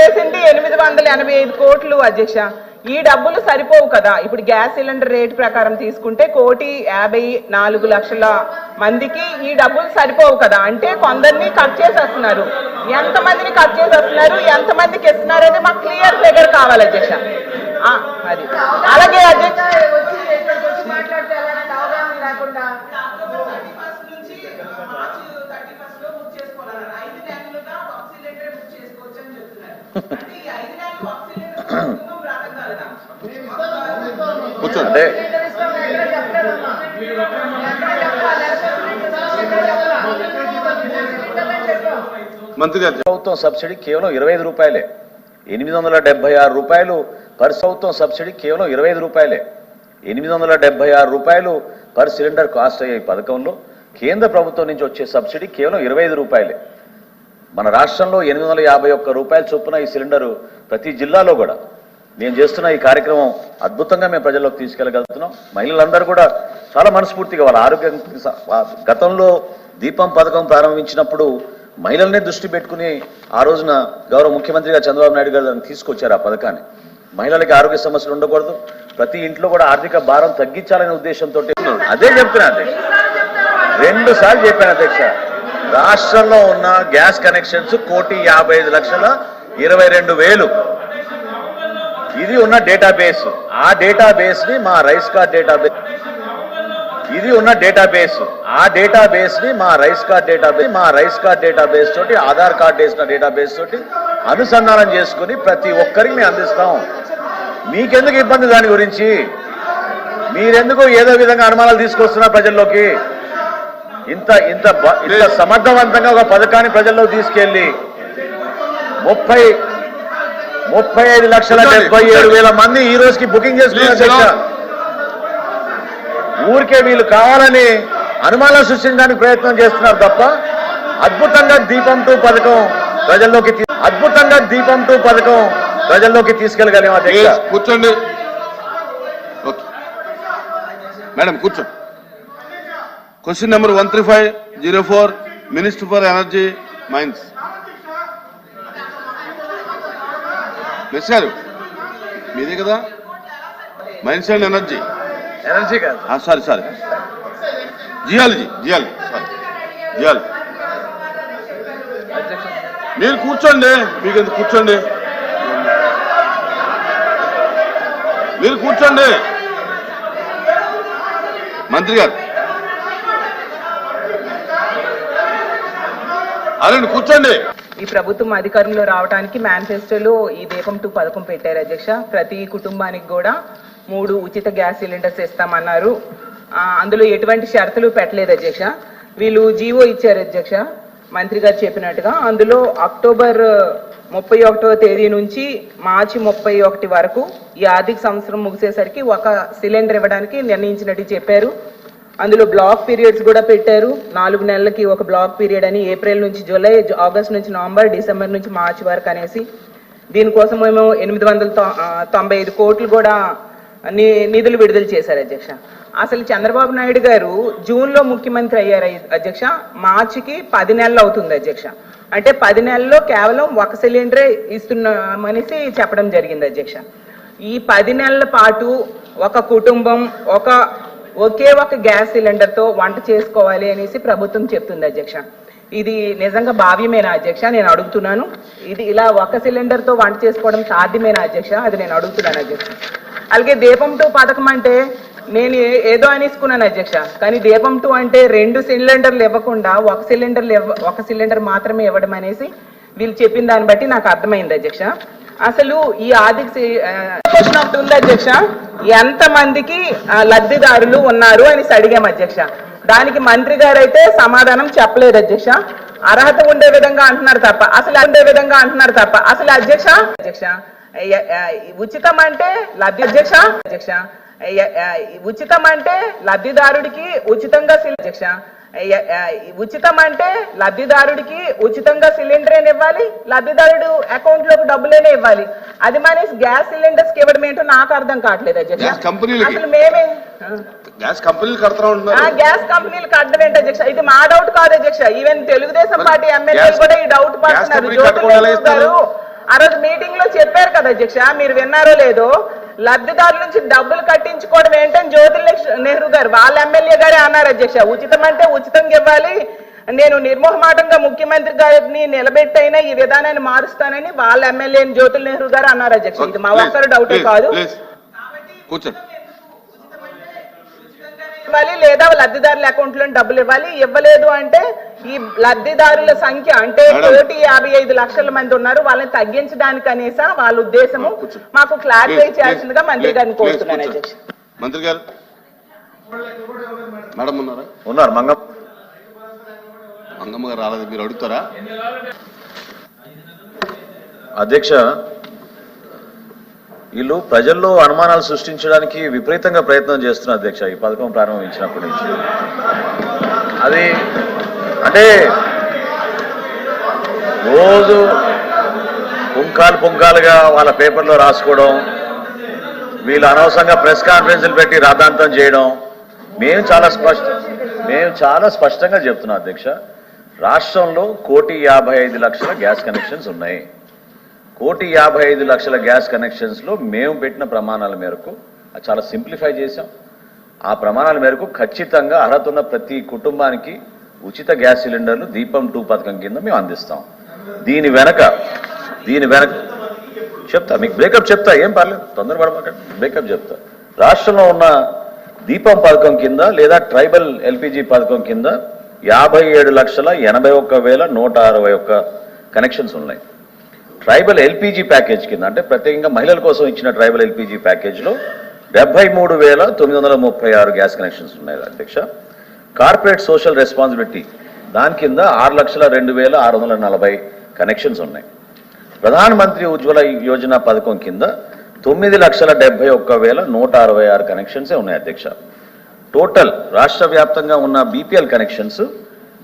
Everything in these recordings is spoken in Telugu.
వేసింది 885 కోట్లు అధ్యక్ష. ఈ డబ్బులు సరిపోవు కదా. ఇప్పుడు గ్యాస్ సిలిండర్ రేటు ప్రకారం తీసుకుంటే 1,54,00,000 మందికి ఈ డబ్బులు సరిపోవు కదా. అంటే కొందరిని కట్ చేసేస్తున్నారు. ఎంతమందిని కట్ చేసేస్తున్నారు, ఎంతమందికి ఇస్తున్నారు అనేది మాకు క్లియర్ ఫిగర్ కావాలి అధ్యక్ష. అది అలాగే అధ్యక్ష కూర్చోండి. మంత్రి గారు, ప్రభుత్వం సబ్సిడీ కేవలం 25 రూపాయలే. 876 రూపాయలు పర్ ప్రభుత్వం సబ్సిడీ కేవలం 25 రూపాయలే. 876 రూపాయలు పర్ సిలిండర్ కాస్ట్ అయ్యే పథకంలో కేంద్ర ప్రభుత్వం నుంచి వచ్చే సబ్సిడీ కేవలం 25 రూపాయలే. మన రాష్ట్రంలో 851 రూపాయల చొప్పున ఈ సిలిండరు ప్రతి జిల్లాలో కూడా నేను చేస్తున్న ఈ కార్యక్రమం అద్భుతంగా మేము ప్రజల్లోకి తీసుకెళ్ళగలుగుతున్నాం. మహిళలందరూ కూడా చాలా మనస్ఫూర్తిగా వాళ్ళ ఆరోగ్యం, గతంలో దీపం పథకం ప్రారంభించినప్పుడు మహిళలనే దృష్టి పెట్టుకుని ఆ రోజున గౌరవ ముఖ్యమంత్రిగా చంద్రబాబు నాయుడు గారు దాన్ని తీసుకొచ్చారు. ఆ పథకాన్ని మహిళలకి ఆరోగ్య సమస్యలు ఉండకూడదు, ప్రతి ఇంట్లో కూడా ఆర్థిక భారం తగ్గించాలనే ఉద్దేశంతో అదే చెప్తున్నా అధ్యక్ష. 2 సార్లు చెప్పాను అధ్యక్ష. రాష్ట్రంలో ఉన్న గ్యాస్ కనెక్షన్స్ 1,55,22,000 ఇది ఉన్న డేటాబేస్. ఆ డేటాబేస్ ని మా రైస్ కార్డ్ డేటాబేస్, ఇది ఉన్న డేటాబేస్, ఆ డేటాబేస్ ని మా రైస్ కార్డ్ డేటాబేస్ తోటి, ఆధార్ కార్డు వేసిన డేటాబేస్ తోటి అనుసంధానం చేసుకుని ప్రతి ఒక్కరికి మేము అందిస్తాం. మీకెందుకు ఇబ్బంది దాని గురించి? మీరెందుకు ఏదో విధంగా అనుమానాలు తీసుకొస్తున్నారు ప్రజల్లోకి? ఇంత ఇంత ఇంత సమర్థవంతంగా ఒక పథకాన్ని ప్రజల్లోకి తీసుకెళ్లి 35,77,000 మంది ఈ రోజుకి బుకింగ్ చేసుకున్నారు. ఊరికే వీళ్ళు కావాలని అనుమానాలు సృష్టించడానికి ప్రయత్నం చేస్తున్నారు తప్ప అద్భుతంగా దీపం 2 పథకం ప్రజల్లోకి తీసుకెళ్ళగలిగాం అధ్యక్ష. కూర్చోండి మేడం, కూర్చోండి. Question number 13504, minister for energy mines. మెస్సారు మీదే కదా, మైన్స్ అండ్ ఎనర్జీ కాదు, సారీ జియాలజీ సారీ జియాలజీ. మీరు కూర్చోండి, మీకు ఎందుకు కూర్చోండి, మీరు కూర్చోండి. మంత్రి గారు అలాంటి కూర్చోండి. ఈ ప్రభుత్వం అధికారంలో రావడానికి మేనిఫెస్టోలో ఈ దీపం 2 పథకం పెట్టారు అధ్యక్ష. ప్రతి కుటుంబానికి కూడా 3 ఉచిత గ్యాస్ సిలిండర్స్ ఇస్తామన్నారు. అందులో ఎటువంటి షరతులు పెట్టలేదు అధ్యక్ష. వీళ్ళు జీవో ఇచ్చారు అధ్యక్ష, మంత్రి గారు చెప్పినట్టుగా. అందులో అక్టోబర్ 31వ తేదీ నుంచి మార్చి 31 వరకు ఈ ఆర్థిక సంవత్సరం ముగిసేసరికి ఒక సిలిండర్ ఇవ్వడానికి నిర్ణయించినట్టు చెప్పారు. అందులో బ్లాక్ పీరియడ్స్ కూడా పెట్టారు. 4 నెలలకి ఒక బ్లాక్ పీరియడ్ అని, ఏప్రిల్ నుంచి జూలై, ఆగస్ట్ నుంచి నవంబర్, డిసెంబర్ నుంచి మార్చి వరకు అనేసి. దీనికోసం మేము 895 కోట్లు కూడా నిధులు విడుదల చేశారు అధ్యక్ష. అసలు చంద్రబాబు నాయుడు గారు జూన్లో ముఖ్యమంత్రి అయ్యారు అధ్యక్ష. మార్చికి 10 నెలలు అవుతుంది అధ్యక్ష. అంటే 10 నెలల్లో కేవలం ఒక సిలిండరే ఇస్తున్నామనేసి చెప్పడం జరిగింది అధ్యక్ష. ఈ 10 నెలల పాటు ఒక కుటుంబం ఒకే ఒక గ్యాస్ సిలిండర్తో వంట చేసుకోవాలి అనేసి ప్రభుత్వం చెప్తుంది అధ్యక్ష. ఇది నిజంగా భావ్యమేనా అధ్యక్ష? నేను అడుగుతున్నాను. ఇది ఇలా ఒక సిలిండర్తో వంట చేసుకోవడం సాధ్యమేనా అధ్యక్ష? అది నేను అడుగుతున్నాను అధ్యక్ష. అలాగే దీపం 2 పథకం అంటే నేను ఏదో అనేసుకున్నాను అధ్యక్ష. కానీ దీపం 2 అంటే 2 సిలిండర్లు ఇవ్వకుండా ఒక సిలిండర్ మాత్రమే ఇవ్వడం అనేసి వీళ్ళు చెప్పిన దాన్ని బట్టి నాకు అర్థమైంది అధ్యక్ష. అసలు ఈ ఆర్థిక క్వశ్చన్ ఒకటి ఉంది అధ్యక్ష, ఎంతమందికి లబ్ధిదారులు ఉన్నారు అని అడిగాం అధ్యక్ష. దానికి మంత్రి గారు అయితే సమాధానం చెప్పలేదు అధ్యక్ష. అర్హత ఉండే విధంగా అంటున్నారు తప్ప అసలు అధ్యక్ష ఉచితం అంటే లబ్ధిదారుడికి ఉచితంగా సిలిండర్ ఇవ్వాలి, లబ్ధిదారుడు అకౌంట్ లోకి డబ్బులేనే ఇవ్వాలి. అది మానేసి గ్యాస్ సిలిండర్స్ కి ఇవ్వడం ఏంటో నాకు అర్థం కావట్లేదు అధ్యక్ష. అసలు మేమే గ్యాస్ కంపెనీలు కట్టడం ఏంటి అధ్యక్ష? ఇది మా డౌట్ కాదు అధ్యక్ష. ఈవెన్ తెలుగుదేశం పార్టీ ఎమ్మెల్యేలు కూడా ఈ డౌట్ పడుతున్నారు. జ్యోతిరావు గారు ఆ రోజు మీటింగ్ లో చెప్పారు కదా అధ్యక్ష, మీరు విన్నారో లేదో, లబ్ధిదారుల నుంచి డబ్బులు కట్టించుకోవడం ఏంటని జ్యోతిలక్ష్మి నెహ్రూ గారు వాళ్ళ ఎమ్మెల్యే గారే అన్నారు అధ్యక్ష. ఉచితం అంటే ఉచితంగా ఇవ్వాలి, నేను నిర్మోహమాటంగా ముఖ్యమంత్రి గారిని నిలబెట్టైనా ఈ విధానాన్ని మారుస్తానని వాళ్ళ ఎమ్మెల్యే జ్యోతుల నెహ్రూ గారు అన్నారు అధ్యక్ష. ఇది మా ఒక్కరు డౌటే కాదు. కూర్చోండి. ఇవ్వాలి లేదా లబ్ధిదారుల అకౌంట్ లో డబ్బులు ఇవ్వాలి. ఇవ్వలేదు అంటే ఈ లబ్ధిదారుల సంఖ్య అంటే 1,55,00,000 మంది ఉన్నారు, వాళ్ళని తగ్గించడానికి అనేసా వాళ్ళ ఉద్దేశము. మాకు క్లారిఫై చేయాల్సిందిగా మంత్రి గారిని కోరుతున్నాను అధ్యక్ష. మంత్రి గారు మేడం ఉన్నారా? ఉన్నారు. మంగమ్మ గారు రాలేదు, మీరు అడుగుతారా? అధ్యక్ష, వీళ్ళు ప్రజల్లో అనుమానాలు సృష్టించడానికి విపరీతంగా ప్రయత్నం చేస్తున్నారు అధ్యక్ష. ఈ పథకం ప్రారంభించినప్పటి నుంచి అది అంటే రోజు పుంకాలుగా వాళ్ళ పేపర్లో రాసుకోవడం, వీళ్ళు అనవసరంగా ప్రెస్ కాన్ఫరెన్స్లు పెట్టి రాద్ధాంతం చేయడం. మేము చాలా స్పష్టంగా చెప్తున్నాం అధ్యక్ష, రాష్ట్రంలో 1,55,00,000 గ్యాస్ కనెక్షన్స్ ఉన్నాయి. 1,55,00,000 గ్యాస్ కనెక్షన్స్లో మేము పెట్టిన ప్రమాణాల మేరకు చాలా సింప్లిఫై చేశాం. ఆ ప్రమాణాల మేరకు ఖచ్చితంగా అర్హత ఉన్న ప్రతి కుటుంబానికి ఉచిత గ్యాస్ సిలిండర్లు దీపం 2 పథకం కింద మేము అందిస్తాం. దీని వెనక చెప్తా, మీకు బ్రేకప్ చెప్తా, ఏం పర్లేదు, తొందరపడమాకండి, బ్రేకప్ చెప్తా. రాష్ట్రంలో ఉన్న దీపం పథకం కింద లేదా ట్రైబల్ ఎల్పిజి పథకం కింద 57,81,161 కనెక్షన్స్ ఉన్నాయి. ట్రైబల్ ఎల్పిజి ప్యాకేజ్ కింద అంటే ప్రత్యేకంగా మహిళల కోసం ఇచ్చిన ట్రైబల్ ఎల్పిజి ప్యాకేజ్లో 73,936 గ్యాస్ కనెక్షన్స్ ఉన్నాయి అధ్యక్ష. కార్పొరేట్ సోషల్ రెస్పాన్సిబిలిటీ దాని కింద 6,02,640 కనెక్షన్స్ ఉన్నాయి. ప్రధానమంత్రి ఉజ్వల యోజన పథకం కింద 9,71,166 కనెక్షన్సే ఉన్నాయి అధ్యక్ష. టోటల్ రాష్ట్ర వ్యాప్తంగా ఉన్న బీపీఎల్ కనెక్షన్స్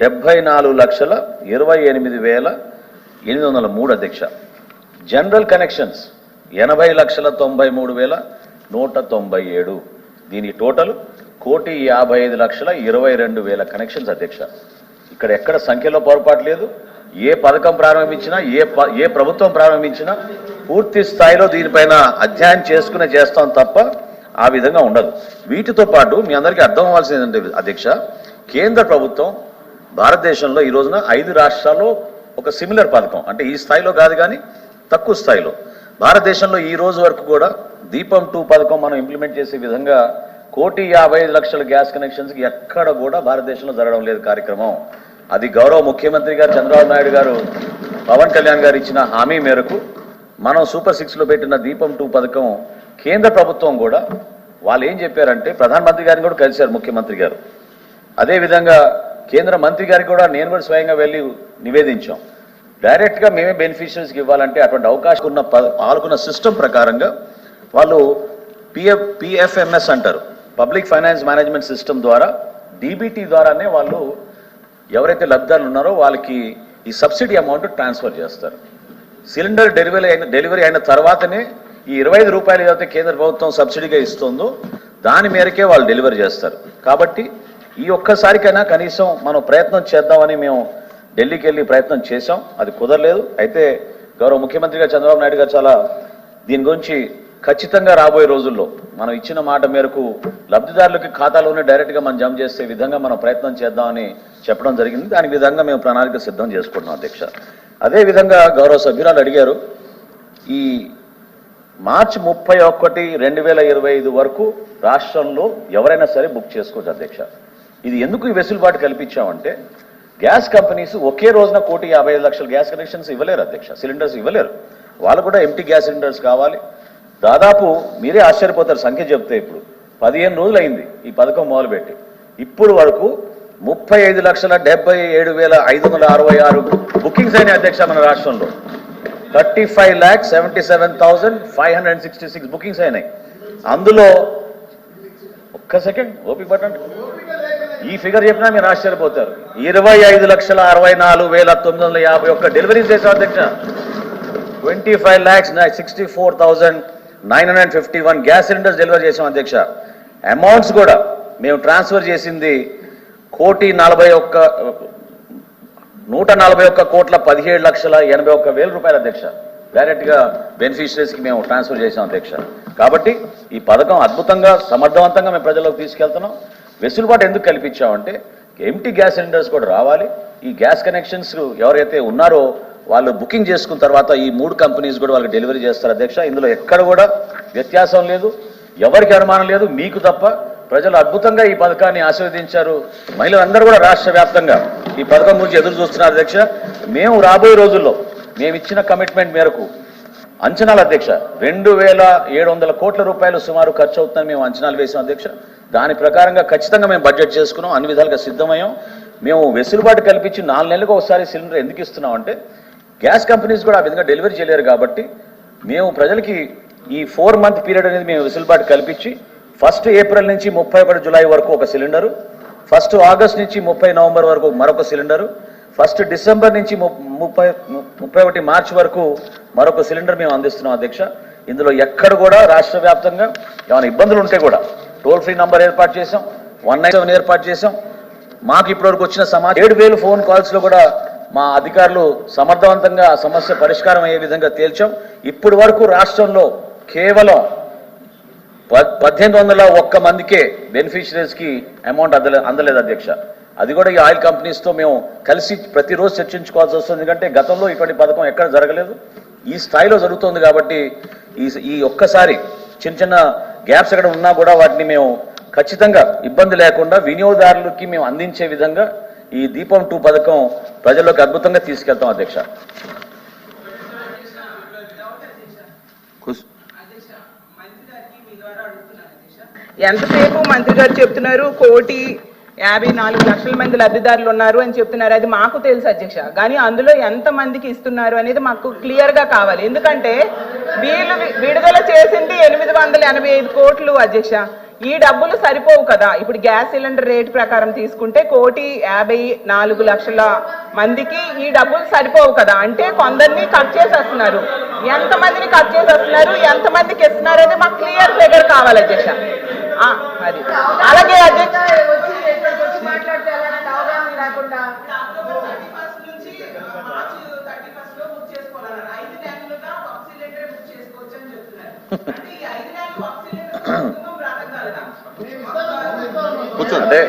74,28,803 అధ్యక్ష. General connections 80,93,197. దీని టోటల్ 1,55,22,000 కనెక్షన్స్ అధ్యక్ష. ఇక్కడ ఎక్కడ సంఖ్యలో పొరపాటు లేదు. ఏ పథకం ప్రారంభించినా ఏ ప్రభుత్వం ప్రారంభించినా పూర్తి స్థాయిలో దీనిపైన అధ్యయనం చేసుకునే చేస్తాం తప్ప ఆ విధంగా ఉండదు. వీటితో పాటు మీ అందరికీ అర్థం అవ్వాల్సింది ఏంటంటే అధ్యక్ష, కేంద్ర ప్రభుత్వం భారతదేశంలో ఈ రోజున 5 రాష్ట్రాల్లో ఒక సిమిలర్ పథకం అంటే ఈ స్థాయిలో కాదు కానీ తక్కువ స్థాయిలో భారతదేశంలో ఈ రోజు వరకు కూడా దీపం 2 పథకం మనం ఇంప్లిమెంట్ చేసే విధంగా 1,55,00,000 గ్యాస్ కనెక్షన్స్కి ఎక్కడ కూడా భారతదేశంలో జరగడం లేదు కార్యక్రమం. అది గౌరవ ముఖ్యమంత్రి గారు చంద్రబాబు నాయుడు గారు, పవన్ కళ్యాణ్ గారు ఇచ్చిన హామీ మేరకు మనం సూపర్ 6లో పెట్టిన దీపం 2 పథకం కేంద్ర ప్రభుత్వం కూడా వాళ్ళు ఏం చెప్పారంటే ప్రధానమంత్రి గారిని కూడా కలిశారు ముఖ్యమంత్రి గారు. అదేవిధంగా కేంద్ర మంత్రి గారికి కూడా నేను కూడా స్వయంగా వెళ్ళి నివేదించాం. డైరెక్ట్గా మేమే బెనిఫిషియరీస్కి ఇవ్వాలంటే అటువంటి అవకాశం ఉన్న వాళ్ళకున్న సిస్టమ్ ప్రకారంగా వాళ్ళు పిఎఫ్ఎంఎస్ అంటారు, పబ్లిక్ ఫైనాన్స్ మేనేజ్మెంట్ సిస్టమ్ ద్వారా డీబీటీ ద్వారానే వాళ్ళు ఎవరైతే లబ్ధిదారులు ఉన్నారో వాళ్ళకి ఈ సబ్సిడీ అమౌంట్ ట్రాన్స్ఫర్ చేస్తారు. సిలిండర్ డెలివరీ అయిన తర్వాతనే ఈ 25 రూపాయలు ఏదైతే కేంద్ర ప్రభుత్వం సబ్సిడీగా ఇస్తుందో దాని మేరకే వాళ్ళు డెలివరీ చేస్తారు. కాబట్టి ఈ ఒక్కసారికైనా కనీసం మనం ప్రయత్నం చేద్దామని మేము ఢిల్లీకి వెళ్ళి ప్రయత్నం చేశాం. అది కుదరలేదు. అయితే గౌరవ ముఖ్యమంత్రిగా చంద్రబాబు నాయుడు గారు చాలా దీని గురించి ఖచ్చితంగా రాబోయే రోజుల్లో మనం ఇచ్చిన మాట మేరకు లబ్ధిదారులకి ఖాతాలోనే డైరెక్ట్గా మనం జమ చేసే విధంగా మనం ప్రయత్నం చేద్దామని చెప్పడం జరిగింది. దాని విధంగా మేము ప్రణాళిక సిద్ధం చేసుకుంటున్నాం అధ్యక్ష. అదేవిధంగా గౌరవ సభ్యురాలు అడిగారు, ఈ మార్చి 31, 2025 వరకు రాష్ట్రంలో ఎవరైనా సరే బుక్ చేసుకోవచ్చు అధ్యక్ష. ఇది ఎందుకు ఈ వెసులుబాటు కల్పించామంటే గ్యాస్ కంపెనీస్ ఒకే రోజున 1,55,00,000 గ్యాస్ కనెక్షన్స్ ఇవ్వలేరు అధ్యక్ష, సిలిండర్స్ ఇవ్వలేరు. వాళ్ళు కూడా ఎంటీ గ్యాస్ సిలిండర్స్ కావాలి. దాదాపు మీరే ఆశ్చర్యపోతారు సంఖ్య చెప్తే, ఇప్పుడు 15 రోజులు అయింది ఈ పథకం మొదలుపెట్టి. ఇప్పుడు వరకు 35,77,566 బుకింగ్స్ అయినాయి అధ్యక్ష మన రాష్ట్రంలో. 35,77,566 బుకింగ్స్ అయినాయి. అందులో ఒక్క సెకండ్ ఓపిక పట్టండి, ఈ ఫిగర్ చెప్పినా మీరు ఆశ్చర్యపోతారు. 25,64,951 డెలివరీస్ చేశాం అధ్యక్ష. 25,64,951 గ్యాస్ సిలిండర్స్ డెలివరీ చేశాం అధ్యక్ష. అమౌంట్స్ కూడా మేము ట్రాన్స్ఫర్ చేసింది 141,17,81,81,000 రూపాయలు అధ్యక్ష. డైరెక్ట్గా బెనిఫిషరీస్కి మేము ట్రాన్స్ఫర్ చేసాం అధ్యక్ష. కాబట్టి ఈ పథకం అద్భుతంగా సమర్థవంతంగా మేము ప్రజల్లోకి తీసుకెళ్తున్నాం. వెసులుబాటు ఎందుకు కల్పించామంటే ఎంటీ గ్యాస్ సిలిండర్స్ కూడా రావాలి. ఈ గ్యాస్ కనెక్షన్స్ ఎవరైతే ఉన్నారో వాళ్ళు బుకింగ్ చేసుకున్న తర్వాత ఈ 3 కంపెనీస్ కూడా వాళ్ళకి డెలివరీ చేస్తారు అధ్యక్ష. ఇందులో ఎక్కడ కూడా వ్యత్యాసం లేదు, ఎవరికి అనుమానం లేదు, మీకు తప్ప. ప్రజలు అద్భుతంగా ఈ పథకాన్ని ఆశీర్వదించారు. మహిళలందరూ కూడా రాష్ట్ర వ్యాప్తంగా ఈ పథకం గురించి ఎదురు చూస్తున్నారు అధ్యక్ష. మేము రాబోయే రోజుల్లో మేము ఇచ్చిన కమిట్మెంట్ మేరకు అంచనాలు అధ్యక్ష 2700 కోట్ల రూపాయలు సుమారు ఖర్చు అవుతుందని మేము అంచనాలు వేసాం అధ్యక్ష. దాని ప్రకారంగా ఖచ్చితంగా మేము బడ్జెట్ చేసుకున్నాం, అన్ని విధాలుగా సిద్ధమయ్యాం. మేము వెసులుబాటు కల్పించి 4 నెలలకు ఒకసారి సిలిండర్ ఎందుకు ఇస్తున్నాం అంటే గ్యాస్ కంపెనీస్ కూడా ఆ విధంగా డెలివరీ చేయలేరు కాబట్టి మేము ప్రజలకి ఈ 4 మంత్ పీరియడ్ అనేది మేము వెసులుబాటు కల్పించి 1 ఏప్రిల్ నుంచి 31 జూలై వరకు ఒక సిలిండరు, 1 ఆగస్ట్ నుంచి 30 నవంబర్ వరకు మరొక సిలిండరు, 1 డిసెంబర్ నుంచి 31 మార్చి వరకు మరొక సిలిండర్ మేము అందిస్తున్నాం అధ్యక్ష. ఇందులో ఎక్కడ కూడా రాష్ట్ర వ్యాప్తంగా ఏమైనా ఇబ్బందులు ఉంటే కూడా టోల్ ఫ్రీ నంబర్ ఏర్పాటు చేసాం, 197 ఏర్పాటు చేసాం. మాకు ఇప్పటివరకు వచ్చిన సమాచారం 7000 ఫోన్ కాల్స్లో కూడా మా అధికారులు సమర్థవంతంగా సమస్య పరిష్కారం అయ్యే విధంగా తేల్చాం. ఇప్పటి వరకు రాష్ట్రంలో కేవలం 1801 మందికే బెనిఫిషరీస్కి అమౌంట్ అందలేదు అధ్యక్ష. అది కూడా ఈ ఆయిల్ కంపెనీస్తో మేము కలిసి ప్రతిరోజు చర్చించుకోవాల్సి వస్తుంది. ఎందుకంటే గతంలో ఇటువంటి పథకం ఎక్కడ జరగలేదు, ఈ స్థాయిలో జరుగుతుంది. కాబట్టి ఈ ఒక్కసారి చిన్న గ్యాప్స్ ఎక్కడ ఉన్నా కూడా వాటిని మేము ఖచ్చితంగా ఇబ్బంది లేకుండా వినియోగదారులకి మేము అందించే విధంగా ఈ దీపం 2 పథకం ప్రజల్లోకి అద్భుతంగా తీసుకెళ్తాం అధ్యక్ష. ఎంతసేపు మంత్రి గారు చెప్తున్నారు 1,54,00,000 మంది లబ్ధిదారులు ఉన్నారు అని చెప్తున్నారు. అది మాకు తెలుసు అధ్యక్ష, కానీ అందులో ఎంత మందికి ఇస్తున్నారు అనేది మాకు క్లియర్ గా కావాలి. ఎందుకంటే వీళ్ళు విడుదల చేసింది 885 కోట్లు అధ్యక్ష. ఈ డబ్బులు సరిపోవు కదా. ఇప్పుడు గ్యాస్ సిలిండర్ రేటు ప్రకారం తీసుకుంటే 1,54,00,000 మందికి ఈ డబ్బులు సరిపోవు కదా. అంటే కొందరిని కట్ చేసేస్తున్నారు. ఎంతమందిని కట్ చేసేస్తున్నారు, ఎంతమందికి ఇస్తున్నారు అనేది మాకు క్లియర్ ఫిగర్ కావాలి అధ్యక్ష. అది అలాగే అధ్యక్ష కూర్చోండి.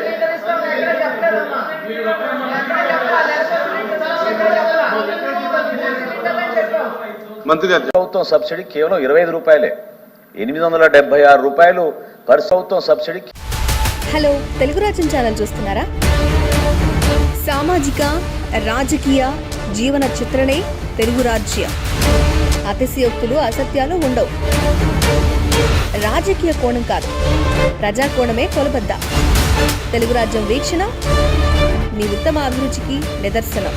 మంత్రి గారు ప్రభుత్వం సబ్సిడీ కేవలం 25 రూపాయలే, 876 రూపాయలు ప్రభుత్వం సబ్సిడీ. హలో, తెలుగు రాజ్యం ఛానల్ చూస్తున్నారా? సామాజిక రాజకీయ జీవన చిత్రణే తెలుగు రాజ్యం. అతిశయోక్తులు అసత్యాలు ఉండవు. రాజకీయ కోణం కాదు, ప్రజా కోణమే కొలబద్ద. తెలుగు రాజ్యం వీక్షణ మీ ఉత్తమ అభిరుచికి నిదర్శనం.